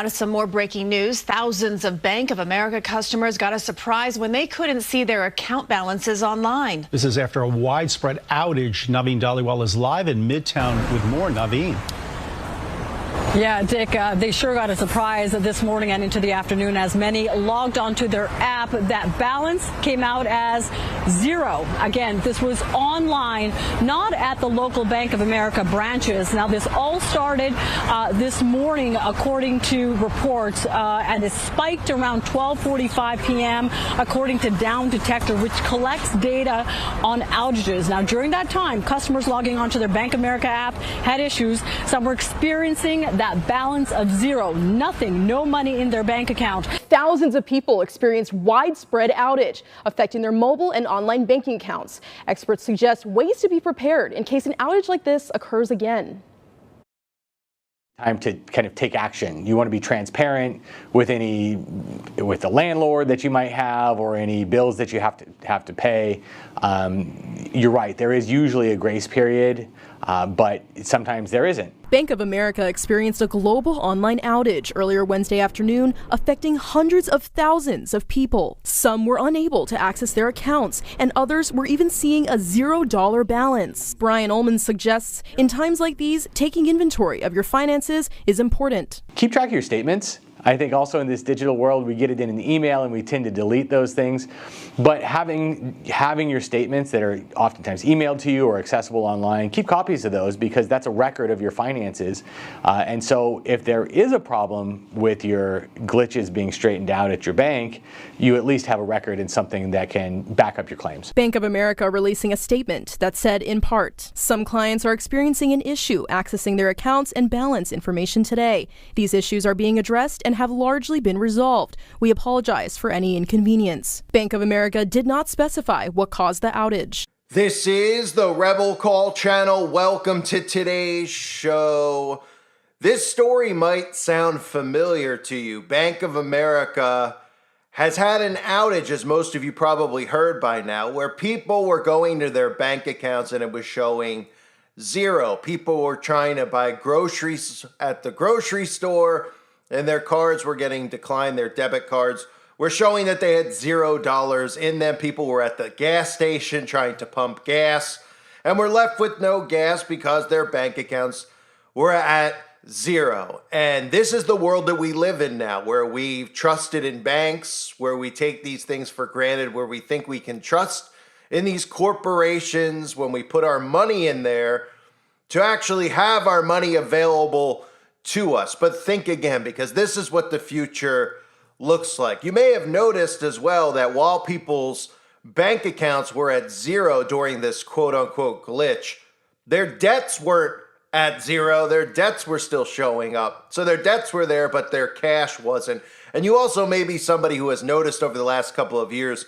Some more breaking news. Thousands of Bank of America customers got a surprise when they couldn't see their account balances online. This is after a widespread outage. Naveen Dhaliwal is live in Midtown with more. Naveen. Yeah, Dick, they sure got a surprise this morning and into the afternoon as many logged onto their app. That balance came out as zero. Again, this was online, not at the local Bank of America branches. Now, this all started this morning, according to reports, and it spiked around 12:45 p.m., according to Down Detector, which collects data on outages. Now, during that time, customers logging onto their Bank of America app had issues. Some were experiencing that balance of zero, nothing, no money in their bank account. Thousands of people experienced widespread outage, affecting their mobile and online banking accounts. Experts suggest ways to be prepared in case an outage like this occurs again. Time to kind of take action. You want to be transparent with the landlord that you might have, or any bills that you have to pay. You're right, there is usually a grace period, but sometimes there isn't. Bank of America experienced a global online outage earlier Wednesday afternoon, affecting hundreds of thousands of people. Some were unable to access their accounts, and others were even seeing a $0 balance. Brian Ullman suggests in times like these, taking inventory of your finances is important. Keep track of your statements. I think also in this digital world, we get it in an email and we tend to delete those things. But having your statements that are oftentimes emailed to you or accessible online, keep copies of those, because that's a record of your finances. And so if there is a problem with your glitches being straightened out at your bank, you at least have a record and something that can back up your claims. Bank of America releasing a statement that said, in part, some clients are experiencing an issue accessing their accounts and balance information today. These issues are being addressed and have largely been resolved. We apologize for any inconvenience. Bank of America did not specify what caused the outage. This is the Rebel Call channel. Welcome to today's show. This story might sound familiar to you. Bank of America has had an outage, as most of you probably heard by now, where people were going to their bank accounts and it was showing zero. People were trying to buy groceries at the grocery store and their cards were getting declined. Their debit cards were showing that they had $0 in them. People were at the gas station trying to pump gas and were left with no gas because their bank accounts were at zero. And this is the world that we live in now, where we've trusted in banks, where we take these things for granted, where we think we can trust in these corporations when we put our money in there to actually have our money available to us. But think again, because this is what the future looks like. You may have noticed as well that while people's bank accounts were at zero during this quote unquote glitch, their debts weren't at zero. Their debts were still showing up. So their debts were there, but their cash wasn't. And you also may be somebody who has noticed over the last couple of years,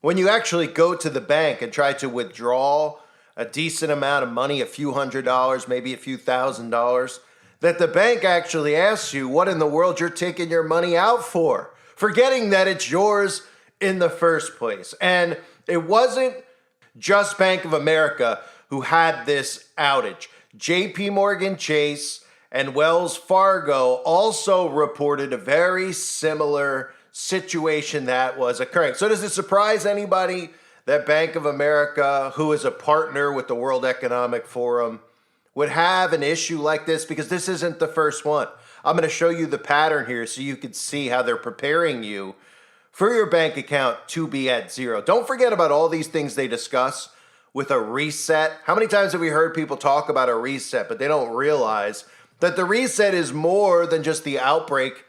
when you actually go to the bank and try to withdraw a decent amount of money, a few $100s, maybe a few $1,000s, that the bank actually asks you what in the world you're taking your money out for, forgetting that it's yours in the first place. And it wasn't just Bank of America who had this outage. JP Morgan Chase and Wells Fargo also reported a very similar situation that was occurring. So does it surprise anybody that Bank of America, who is a partner with the World Economic Forum, would have an issue like this? Because this isn't the first one. I'm going to show you the pattern here so you can see how they're preparing you for your bank account to be at zero. Don't forget about all these things they discuss with a reset. How many times have we heard people talk about a reset, but they don't realize that the reset is more than just the outbreak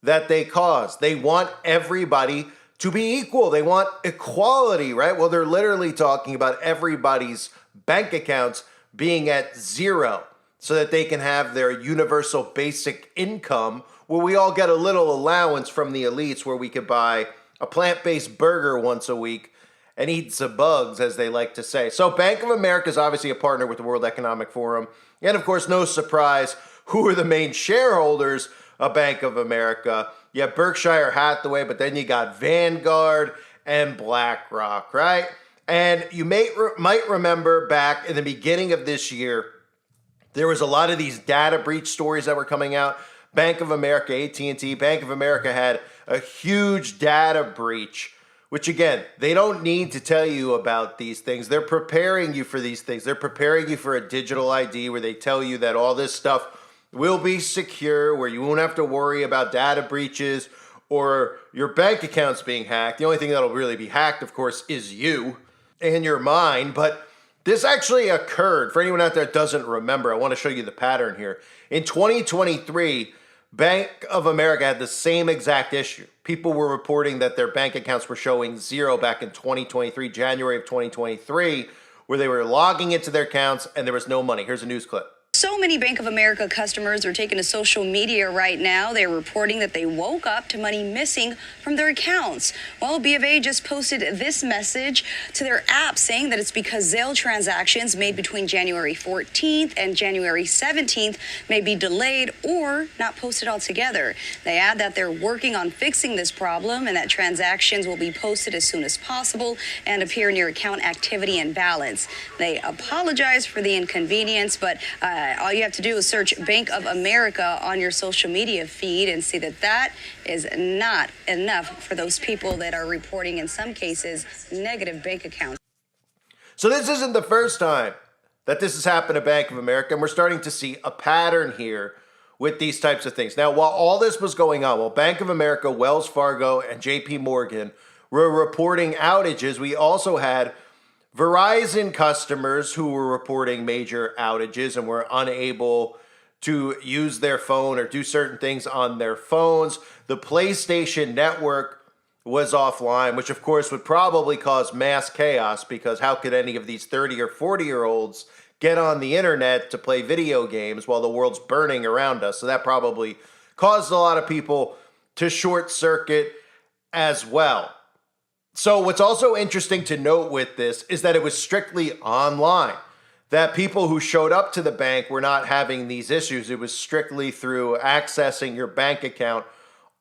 that they caused. They want everybody to be equal. They want equality, right? Well, they're literally talking about everybody's bank accounts being at zero so that they can have their universal basic income, where we all get a little allowance from the elites, where we could buy a plant-based burger once a week and eat some bugs, as they like to say. So Bank of America is obviously a partner with the World Economic Forum. And of course, no surprise, who are the main shareholders of Bank of America? You have Berkshire Hathaway, but then you got Vanguard and BlackRock, right? And you might remember back in the beginning of this year, there was a lot of these data breach stories that were coming out. Bank of America, AT&T, Bank of America had a huge data breach, which again, they don't need to tell you about these things. They're preparing you for these things. They're preparing you for a digital ID where they tell you that all this stuff will be secure, where you won't have to worry about data breaches or your bank accounts being hacked. The only thing that'll really be hacked, of course, is you and your mind. But this actually occurred. For anyone out there that doesn't remember, I want to show you the pattern here. In 2023, Bank of America had the same exact issue. People were reporting that their bank accounts were showing zero back in 2023, January of 2023, where they were logging into their accounts and there was no money. Here's a news clip. So many Bank of America customers are taking to social media right now. They're reporting that they woke up to money missing from their accounts. Well, B of A just posted this message to their app saying that it's because Zelle transactions made between January 14th and January 17th may be delayed or not posted altogether. They add that they're working on fixing this problem and that transactions will be posted as soon as possible and appear in your account activity and balance. They apologize for the inconvenience, but all you have to do is search Bank of America on your social media feed and see that that is not enough for those people that are reporting, in some cases, negative bank accounts. So this isn't the first time that this has happened to Bank of America, and we're starting to see a pattern here with these types of things. Now, while all this was going on, while Bank of America, Wells Fargo, and JP Morgan were reporting outages, we also had Verizon customers who were reporting major outages and were unable to use their phone or do certain things on their phones. The PlayStation Network was offline, which of course would probably cause mass chaos, because how could any of these 30 or 40-year-olds get on the internet to play video games while the world's burning around us? So that probably caused a lot of people to short circuit as well. So what's also interesting to note with this is that it was strictly online, that people who showed up to the bank were not having these issues. It was strictly through accessing your bank account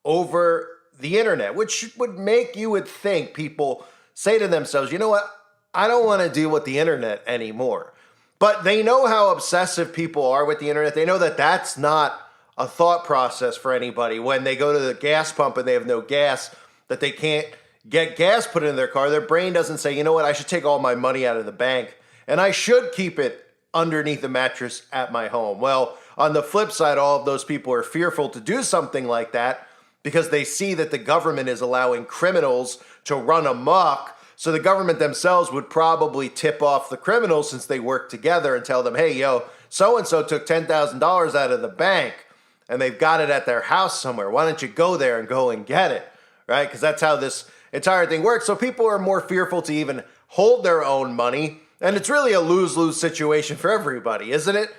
over the internet, which would make, you would think, people say to themselves, you know what, I don't want to deal with the internet anymore. But they know how obsessive people are with the internet. They know that that's not a thought process for anybody. When they go to the gas pump and they have no gas, that they can't get gas put in their car, their brain doesn't say, you know what, I should take all my money out of the bank and I should keep it underneath the mattress at my home. Well, on the flip side, all of those people are fearful to do something like that because they see that the government is allowing criminals to run amok. So the government themselves would probably tip off the criminals, since they work together, and tell them, hey, yo, so-and-so took $10,000 out of the bank and they've got it at their house somewhere. Why don't you go there and go and get it, right? Because that's how this entire thing works. So people are more fearful to even hold their own money. And it's really a lose-lose situation for everybody, isn't it?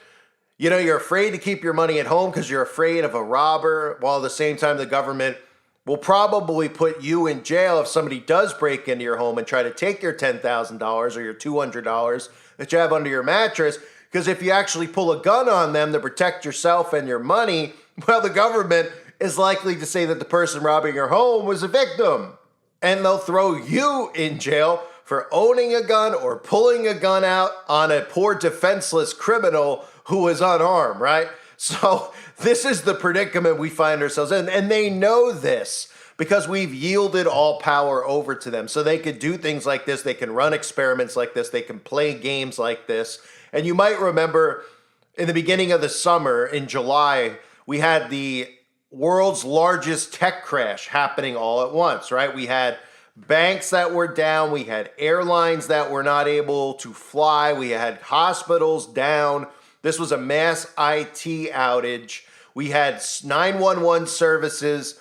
You know, you're afraid to keep your money at home because you're afraid of a robber, while at the same time the government will probably put you in jail if somebody does break into your home and try to take your $10,000 or your $200 that you have under your mattress. Because if you actually pull a gun on them to protect yourself and your money, well, the government is likely to say that the person robbing your home was a victim. And they'll throw you in jail for owning a gun or pulling a gun out on a poor defenseless criminal who is unarmed, right? So this is the predicament we find ourselves in. And they know this because we've yielded all power over to them. So they could do things like this. They can run experiments like this. They can play games like this. And you might remember in the beginning of the summer, in July, we had the world's largest tech crash happening all at once, right? We had banks that were down. We had airlines that were not able to fly. We had hospitals down. This was a mass IT outage. We had 911 services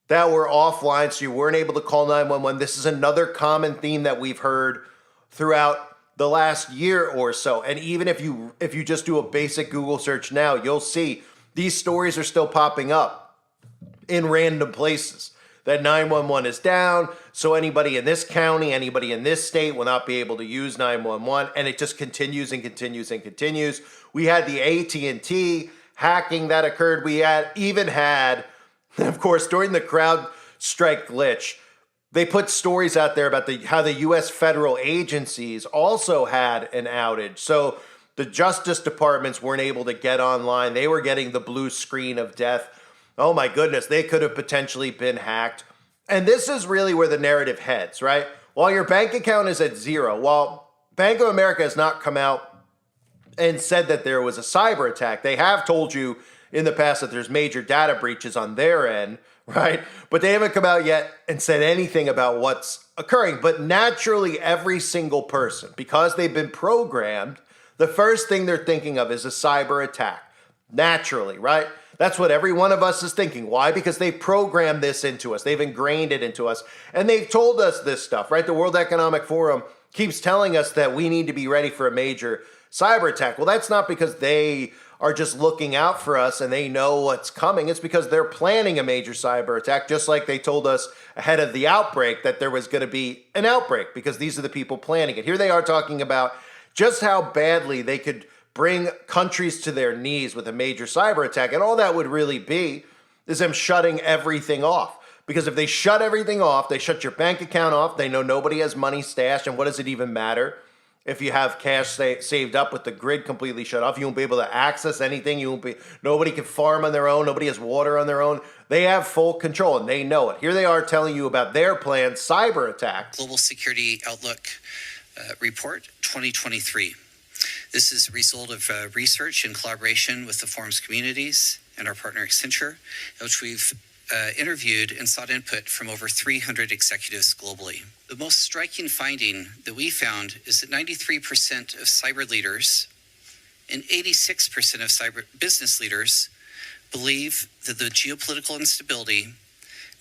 that were offline, so you weren't able to call 911. This is another common theme that we've heard throughout the last year or so. And even if you just do a basic Google search now, you'll see these stories are still popping up in random places. That 911 is down, so anybody in this county, anybody in this state will not be able to use 911, and it just continues and continues and continues. We had the AT&T hacking that occurred. We even had, of course, during the CrowdStrike glitch, they put stories out there about how the U.S. federal agencies also had an outage. So the Justice Departments weren't able to get online. They were getting the blue screen of death. oh my goodness, they could have potentially been hacked. And this is really where the narrative heads, right? While your bank account is at zero, while Bank of America has not come out and said that there was a cyber attack, they have told you in the past that there's major data breaches on their end, right? But they haven't come out yet and said anything about what's occurring. But naturally, every single person, because they've been programmed, the first thing they're thinking of is a cyber attack. Naturally, right? That's what every one of us is thinking. Why? Because they've programmed this into us. They've ingrained it into us. And they've told us this stuff, right? The World Economic Forum keeps telling us that we need to be ready for a major cyber attack. Well, that's not because they are just looking out for us and they know what's coming. It's because they're planning a major cyber attack, just like they told us ahead of the outbreak that there was going to be an outbreak, because these are the people planning it. Here they are talking about just how badly they could bring countries to their knees with a major cyber attack. And all that would really be is them shutting everything off. Because if they shut everything off, they shut your bank account off, they know nobody has money stashed, and what does it even matter if you have cash saved up with the grid completely shut off? You won't be able to access anything. Nobody can farm on their own. Nobody has water on their own. They have full control, and they know it. Here they are telling you about their planned cyber attack. Global Security Outlook Report 2023. This is a result of research in collaboration with the forum's communities and our partner Accenture, which we've interviewed and sought input from over 300 executives globally. The most striking finding that we found is that 93% of cyber leaders and 86% of cyber business leaders believe that the geopolitical instability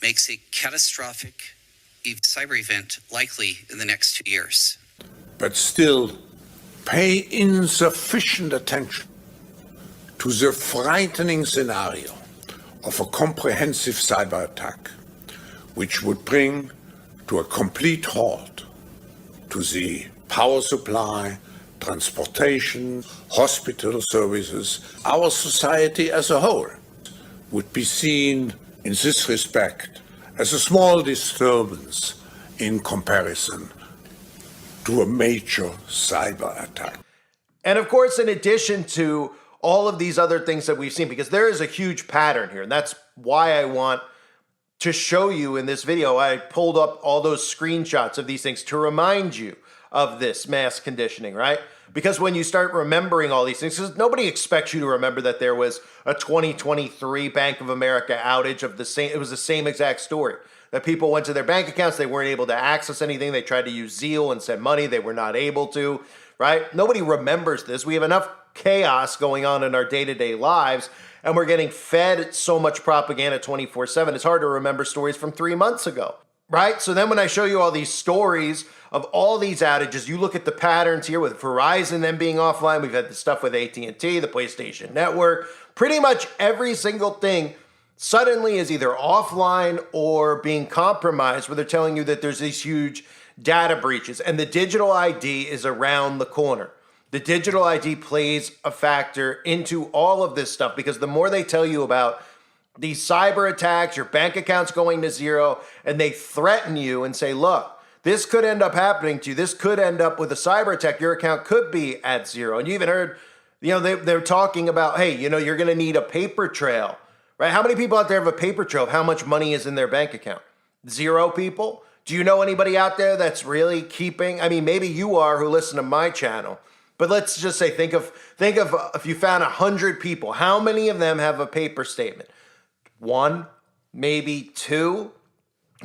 makes a catastrophic cyber event likely in the next 2 years. But still pay insufficient attention to the frightening scenario of a comprehensive cyber attack, which would bring to a complete halt to the power supply, transportation, hospital services. Our society as a whole would be seen in this respect as a small disturbance in comparison to a major cyber attack. And of course, in addition to all of these other things that we've seen, because there is a huge pattern here, and that's why I want to show you in this video. I pulled up all those screenshots of these things to remind you of this mass conditioning, right? Because when you start remembering all these things, because nobody expects you to remember that there was a 2023 Bank of America outage of the same, it was the same exact story. That people went to their bank accounts, they weren't able to access anything, they tried to use Zeal and send money, they were not able to, right? Nobody remembers this. We have enough chaos going on in our day-to-day lives, and we're getting fed so much propaganda 24/7. It's hard to remember stories from 3 months ago, right? So then when I show you all these stories of all these outages, you look at the patterns here with Verizon then being offline. We've had the stuff with AT&T, the PlayStation Network. Pretty much every single thing suddenly is either offline or being compromised, where they're telling you that there's these huge data breaches. And the digital ID is around the corner. The digital ID plays a factor into all of this stuff, because the more they tell you about these cyber attacks, your bank account's going to zero, and they threaten you and say, look, this could end up happening to you. This could end up with a cyber attack. Your account could be at zero. And you even heard, they're talking about, hey, you're going to need a paper trail, right? How many people out there have a paper trail of how much money is in their bank account? 0 people? Do you know anybody out there that's really keeping? I mean, maybe you are, who listen to my channel. But let's just say, think of if you found 100 people, how many of them have a paper statement? 1, maybe 2,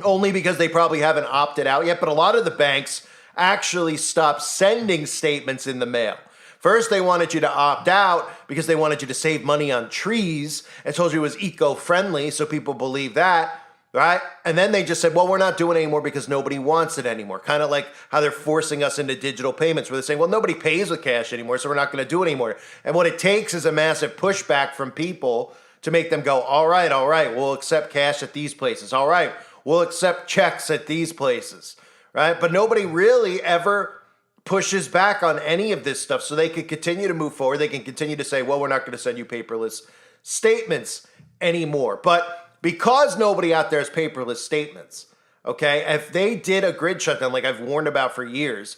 only because they probably haven't opted out yet. But a lot of the banks actually stopped sending statements in the mail. First, they wanted you to opt out because they wanted you to save money on trees and told you it was eco-friendly, so people believe that. Right? And then they just said, well, we're not doing it anymore because nobody wants it anymore. Kind of like how they're forcing us into digital payments, where they're saying, well, nobody pays with cash anymore, so we're not going to do it anymore. And what it takes is a massive pushback from people to make them go, all right, we'll accept cash at these places. All right, we'll accept checks at these places. Right? But nobody really ever pushes back on any of this stuff, so they can continue to move forward. They can continue to say, well, we're not going to send you paperless statements anymore. But because nobody out there has paperless statements, okay, if they did a grid shutdown like I've warned about for years,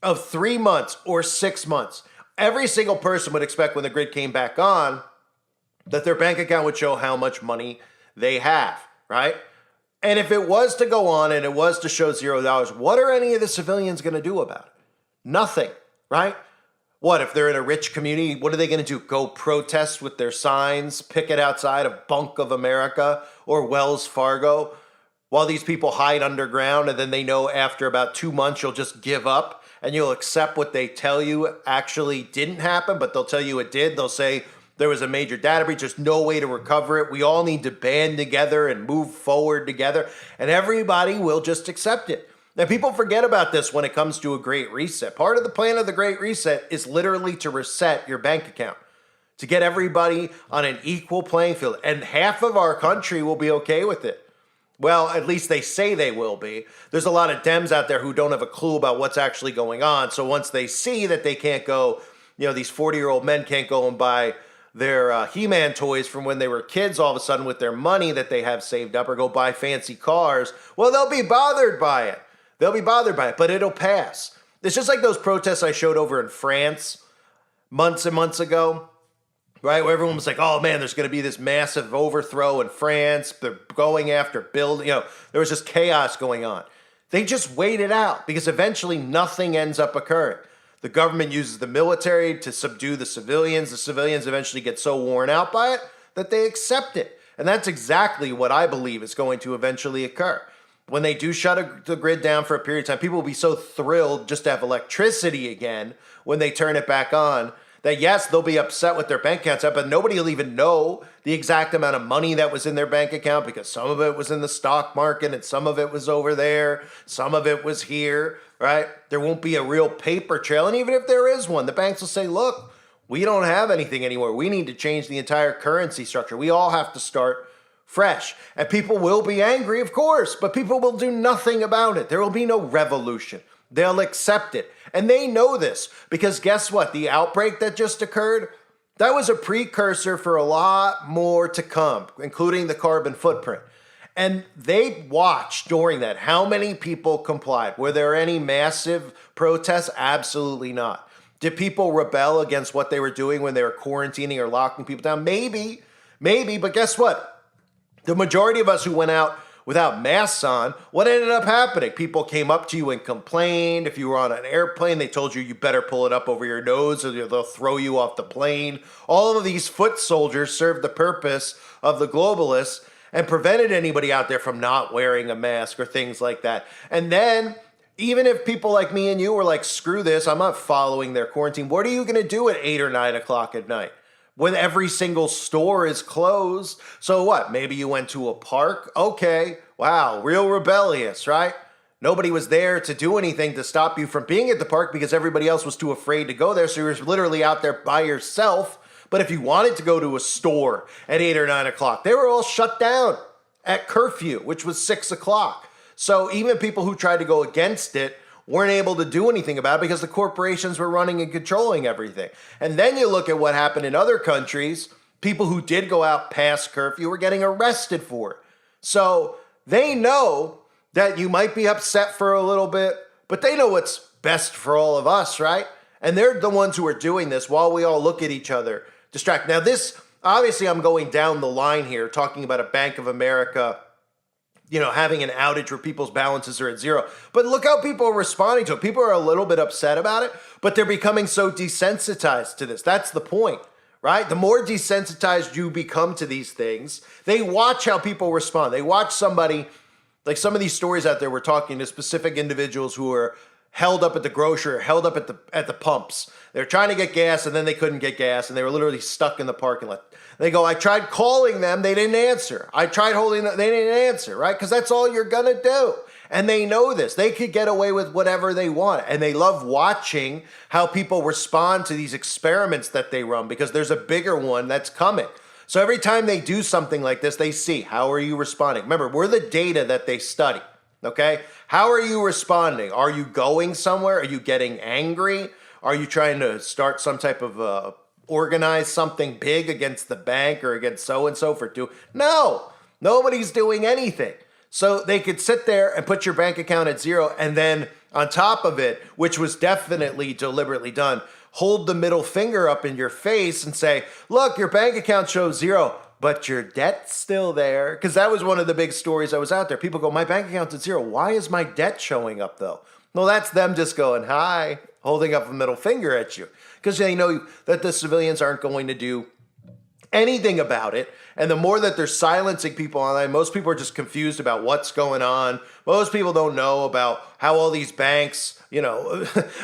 of 3 months or 6 months, every single person would expect when the grid came back on that their bank account would show how much money they have, right? And if it was to go on and it was to show $0, what are any of the civilians going to do about it? Nothing, right? What, if they're in a rich community, what are they going to do? Go protest with their signs, picket outside of Bank of America or Wells Fargo while these people hide underground, and then they know after about 2 months you'll just give up and you'll accept what they tell you actually didn't happen, but they'll tell you it did. They'll say there was a major data breach. There's no way to recover it. We all need to band together and move forward together, and everybody will just accept it. Now, people forget about this when it comes to a Great Reset. Part of the plan of the Great Reset is literally to reset your bank account, to get everybody on an equal playing field, and half of our country will be okay with it. Well, at least they say they will be. There's a lot of Dems out there who don't have a clue about what's actually going on. So once they see that they can't go, these 40-year-old men can't go and buy their He-Man toys from when they were kids all of a sudden with their money that they have saved up, or go buy fancy cars, well, they'll be bothered by it. But it'll pass. It's just like those protests I showed over in France months and months ago, right? Where everyone was like, oh man, there's going to be this massive overthrow in France. They're going after building, there was just chaos going on. They just wait it out because eventually nothing ends up occurring. The government uses the military to subdue the civilians. The civilians eventually get so worn out by it that they accept it. And that's exactly what I believe is going to eventually occur. When they do shut the grid down for a period of time, people will be so thrilled just to have electricity again when they turn it back on that, yes, they'll be upset with their bank accounts, but nobody will even know the exact amount of money that was in their bank account because some of it was in the stock market and some of it was over there, some of it was here, right? There won't be a real paper trail. And even if there is one, the banks will say, look, we don't have anything anymore. We need to change the entire currency structure. We all have to start fresh. And people will be angry, of course, but people will do nothing about it. There will be no revolution. They'll accept it. And they know this because guess what? The outbreak that just occurred, that was a precursor for a lot more to come, including the carbon footprint. And they watched during that how many people complied. Were there any massive protests? Absolutely not. Did people rebel against what they were doing when they were quarantining or locking people down? Maybe, but guess what? The majority of us who went out without masks on, what ended up happening? People came up to you and complained. If you were on an airplane, they told you you better pull it up over your nose or they'll throw you off the plane. All of these foot soldiers served the purpose of the globalists and prevented anybody out there from not wearing a mask or things like that. And then, even if people like me and you were like, screw this, I'm not following their quarantine, what are you going to do at 8 or 9 o'clock at night? When every single store is closed? So what? Maybe you went to a park? Okay, wow, real rebellious, right? Nobody was there to do anything to stop you from being at the park because everybody else was too afraid to go there. So you were literally out there by yourself. But if you wanted to go to a store at 8 or 9 o'clock, they were all shut down at curfew, which was 6 o'clock. So even people who tried to go against it weren't able to do anything about it because the corporations were running and controlling everything. And then you look at what happened in other countries, people who did go out past curfew were getting arrested for it. So they know that you might be upset for a little bit, but they know what's best for all of us, right? And they're the ones who are doing this while we all look at each other, distract. Now this, obviously I'm going down the line here, talking about a Bank of America having an outage where people's balances are at zero. But look how people are responding to it. People are a little bit upset about it, but they're becoming so desensitized to this. That's the point, right? The more desensitized you become to these things, they watch how people respond. They watch somebody, like some of these stories out there, we're talking to specific individuals who are held up at the grocery, held up at the pumps. They're trying to get gas and then they couldn't get gas and they were literally stuck in the parking lot. They go, I tried calling them, they didn't answer. I tried holding them, they didn't answer, right? Because that's all you're gonna do. And they know this. They could get away with whatever they want. And they love watching how people respond to these experiments that they run because there's a bigger one that's coming. So every time they do something like this, they see, how are you responding? Remember, we're the data that they study, okay? How are you responding? Are you going somewhere? Are you getting angry? Are you trying to start some type of organize something big against the bank or against so-and-so for doing? No, nobody's doing anything. So they could sit there and put your bank account at zero and then on top of it, which was definitely deliberately done, hold the middle finger up in your face and say, look, your bank account shows zero, but your debt's still there. Because that was one of the big stories that was out there. People go, my bank account's at zero. Why is my debt showing up though? Well, that's them just going, hi, holding up a middle finger at you. Because they know that the civilians aren't going to do anything about it. And the more that they're silencing people online, most people are just confused about what's going on. Most people don't know about how all these banks,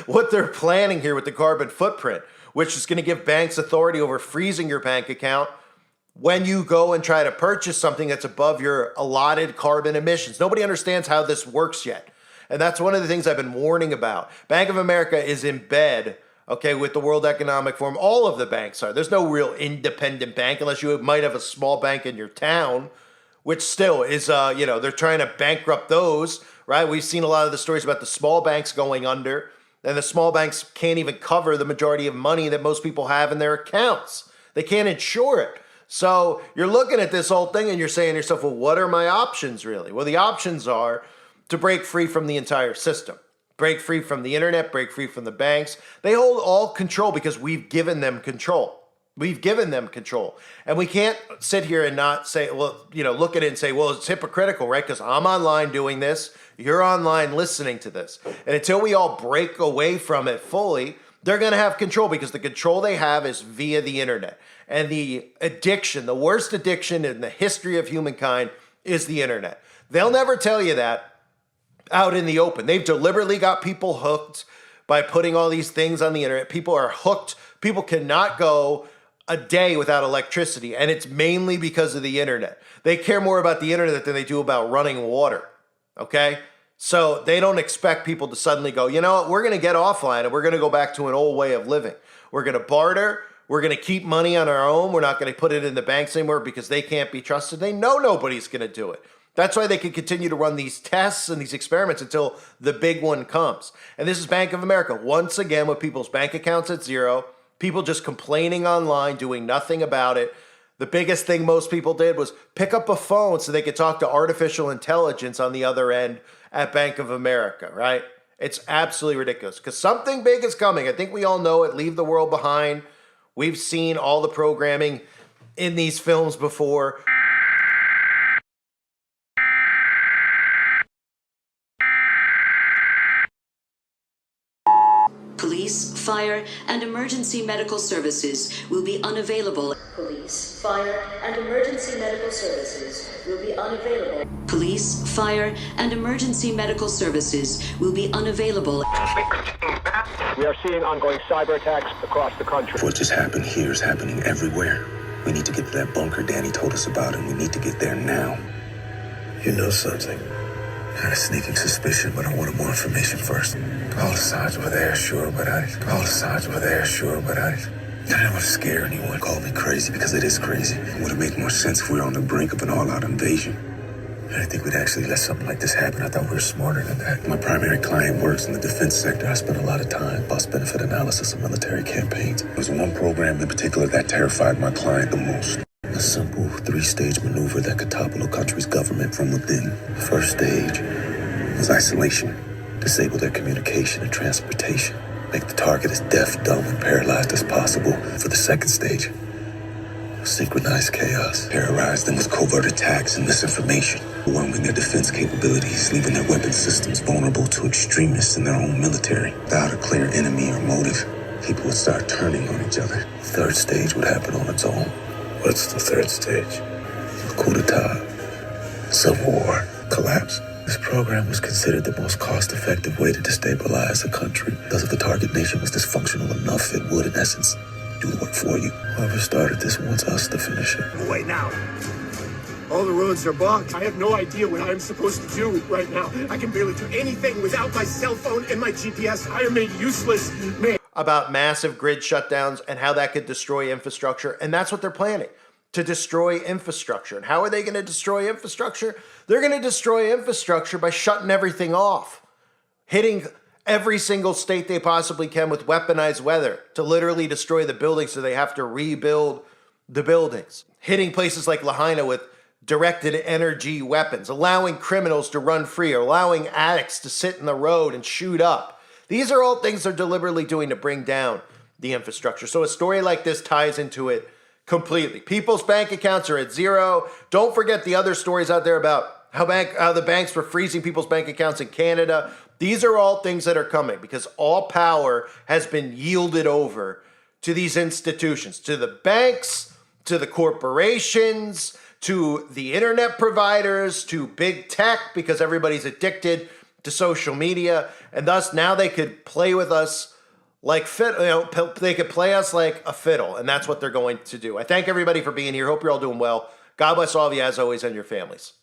what they're planning here with the carbon footprint, which is going to give banks authority over freezing your bank account when you go and try to purchase something that's above your allotted carbon emissions. Nobody understands how this works yet. And that's one of the things I've been warning about. Bank of America is in bed, okay, with the World Economic Forum. All of the banks are. There's no real independent bank unless you might have a small bank in your town, which still is, they're trying to bankrupt those, right? We've seen a lot of the stories about the small banks going under, and the small banks can't even cover the majority of money that most people have in their accounts. They can't insure it. So you're looking at this whole thing and you're saying to yourself, well, what are my options really? Well, the options are to break free from the entire system. Break free from the internet, break free from the banks. They hold all control because we've given them control. We've given them control. And we can't sit here and not say, well, look at it and say, well, it's hypocritical, right? Because I'm online doing this. You're online listening to this. And until we all break away from it fully, they're going to have control because the control they have is via the internet. And the addiction, the worst addiction in the history of humankind is the internet. They'll never tell you that out in the open. They've deliberately got people hooked by putting all these things on the internet. People are hooked. People cannot go a day without electricity, and it's mainly because of the internet. They care more about the internet than they do about running water, okay? So they don't expect people to suddenly go, you know what, we're going to get offline and we're going to go back to an old way of living. We're going to barter. We're going to keep money on our own. We're not going to put it in the banks anymore because they can't be trusted. They know nobody's going to do it. That's why they can continue to run these tests and these experiments until the big one comes. And this is Bank of America, once again, with people's bank accounts at zero, people just complaining online, doing nothing about it. The biggest thing most people did was pick up a phone so they could talk to artificial intelligence on the other end at Bank of America, right? It's absolutely ridiculous because something big is coming. I think we all know it. Leave the world behind. We've seen all the programming in these films before. Police, fire, and emergency medical services will be unavailable. Police, fire, and emergency medical services will be unavailable. Police, fire, and emergency medical services will be unavailable. We are seeing ongoing cyber attacks across the country. What just happened here is happening everywhere. We need to get to that bunker Danny told us about, and we need to get there now. You know something? I had a sneaking suspicion, but I wanted more information first. All the signs were there, sure, but I didn't want to scare anyone. Call me crazy because it is crazy. It would have made more sense if we were on the brink of an all-out invasion. I didn't think we'd actually let something like this happen. I thought we were smarter than that. My primary client works in the defense sector. I spent a lot of time cost-benefit analysis of military campaigns. There was one program in particular that terrified my client the most. A simple three-stage maneuver that could topple a country's government from within. The first stage was isolation. Disable their communication and transportation. Make the target as deaf, dumb, and paralyzed as possible. For the second stage, synchronized chaos. Terrorize them with covert attacks and misinformation. Overwhelming their defense capabilities, leaving their weapon systems vulnerable to extremists in their own military. Without a clear enemy or motive, people would start turning on each other. The third stage would happen on its own. What's the third stage? A coup d'etat. Civil war. Collapse. This program was considered the most cost-effective way to destabilize a country. Because if the target nation was dysfunctional enough, it would, in essence, do the work for you. Whoever started this wants us to finish it. Wait now. All the roads are blocked. I have no idea what I'm supposed to do right now. I can barely do anything without my cell phone and my GPS. I am made useless, man. About massive grid shutdowns and how that could destroy infrastructure. And that's what they're planning, to destroy infrastructure. And how are they going to destroy infrastructure? They're going to destroy infrastructure by shutting everything off, hitting every single state they possibly can with weaponized weather to literally destroy the buildings so they have to rebuild the buildings, hitting places like Lahaina with directed energy weapons, allowing criminals to run free, or allowing addicts to sit in the road and shoot up. These are all things they're deliberately doing to bring down the infrastructure. So a story like this ties into it completely. People's bank accounts are at zero. Don't forget the other stories out there about how the banks were freezing people's bank accounts in Canada. These are all things that are coming because all power has been yielded over to these institutions, to the banks, to the corporations, to the internet providers, to big tech, because everybody's addicted to social media. And thus now they could play with us like they could play us like a fiddle. And that's what they're going to do. I thank everybody for being here. Hope you're all doing well. God bless all of you as always and your families.